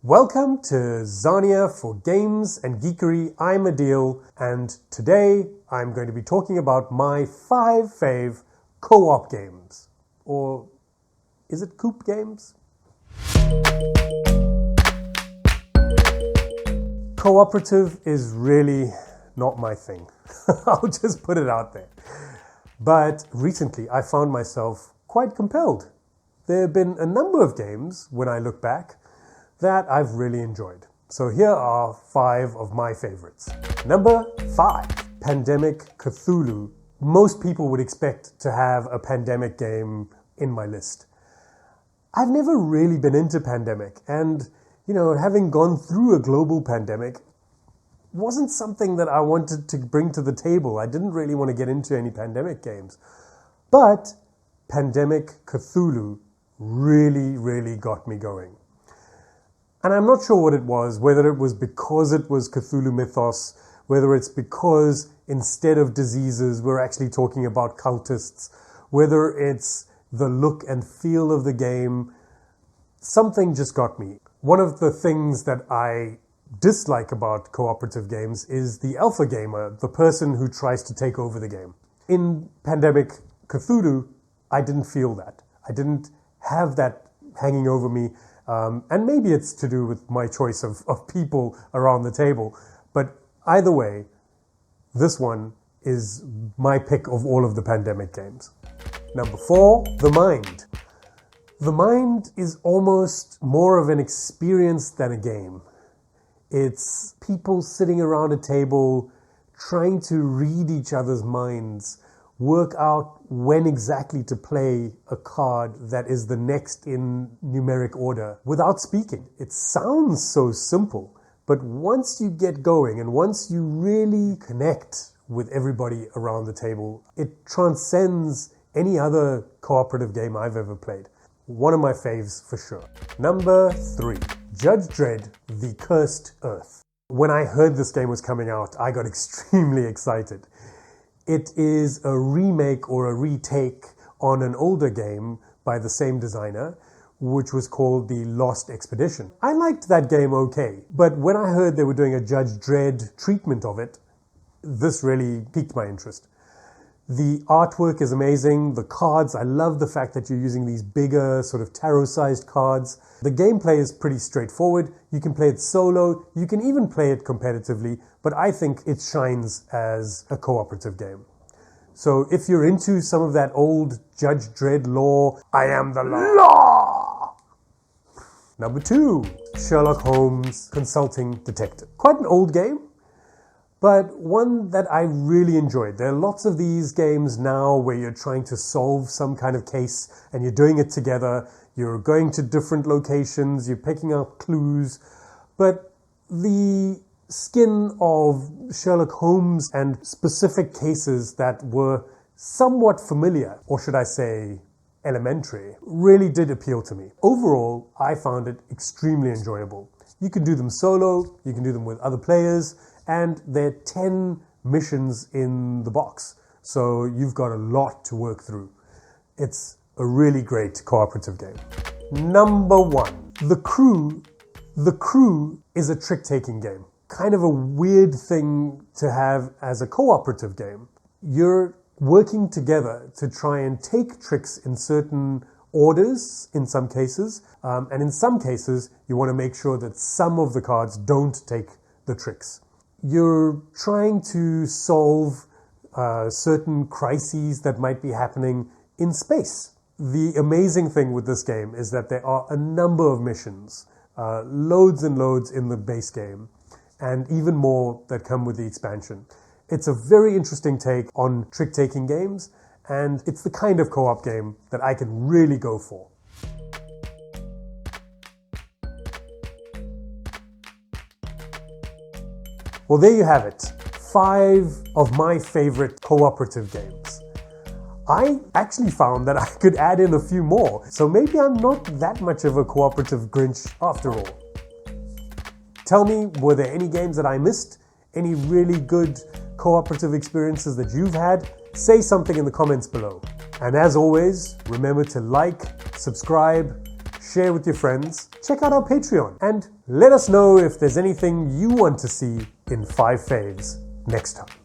Welcome to Zarnia for Games and Geekery. I'm Adhil, and today I'm going to be talking about my 5 fave co-op games. Or is it coop games? Cooperative is really not my thing. I'll just put it out there. But recently I found myself quite compelled. There have been a number of games, when I look back, that I've really enjoyed. So here are 5 of my favorites. Number 5, Pandemic Cthulhu. Most people would expect to have a pandemic game in my list. I've never really been into pandemic, and having gone through a global pandemic wasn't something that I wanted to bring to the table. I didn't really want to get into any pandemic games. But Pandemic Cthulhu really got me going. And I'm not sure what it was, whether it was because it was Cthulhu mythos, whether it's because instead of diseases, we're actually talking about cultists, whether it's the look and feel of the game. Something just got me. One of the things that I dislike about cooperative games is the alpha gamer, the person who tries to take over the game. In Pandemic Cthulhu, I didn't feel that. I didn't have that hanging over me. And maybe it's to do with my choice of people around the table. But either way, this one is my pick of all of the pandemic games. Number 4, The Mind. The Mind is almost more of an experience than a game. It's people sitting around a table trying to read each other's minds, work out when exactly to play a card that is the next in numeric order without speaking. It sounds so simple, but once you get going and once you really connect with everybody around the table, it transcends any other cooperative game I've ever played. One of my faves for sure. Number 3, Judge Dredd, The Cursed Earth. When I heard this game was coming out, I got extremely excited. It is a remake or a retake on an older game by the same designer, which was called The Lost Expedition. I liked that game okay, but when I heard they were doing a Judge Dredd treatment of it, this really piqued my interest. The artwork is amazing. The cards, I love the fact that you're using these bigger sort of tarot-sized cards. The gameplay is pretty straightforward. You can play it solo. You can even play it competitively, but I think it shines as a cooperative game. So if you're into some of that old Judge Dredd lore, I am the law. Number 2, Sherlock Holmes Consulting Detective. Quite an old game, but one that I really enjoyed. There are lots of these games now where you're trying to solve some kind of case and you're doing it together. You're going to different locations, you're picking up clues. But the skin of Sherlock Holmes and specific cases that were somewhat familiar, or should I say elementary, really did appeal to me. Overall, I found it extremely enjoyable. You can do them solo, you can do them with other players, and there are 10 missions in the box, so you've got a lot to work through. It's a really great cooperative game. Number 1, The Crew. The Crew is a trick-taking game. Kind of a weird thing to have as a cooperative game. You're working together to try and take tricks in certain orders in some cases, and in some cases you want to make sure that some of the cards don't take the tricks. You're trying to solve certain crises that might be happening in space. The amazing thing with this game is that there are a number of missions, loads and loads in the base game, and even more that come with the expansion. It's a very interesting take on trick-taking games, and it's the kind of co-op game that I can really go for. Well, there you have it. 5 of my favorite cooperative games. I actually found that I could add in a few more, so maybe I'm not that much of a cooperative Grinch after all. Tell me, were there any games that I missed? Any really good cooperative experiences that you've had? Say something in the comments below. And as always, remember to like, subscribe, share with your friends, check out our Patreon, and let us know if there's anything you want to see in 5 Faves next time.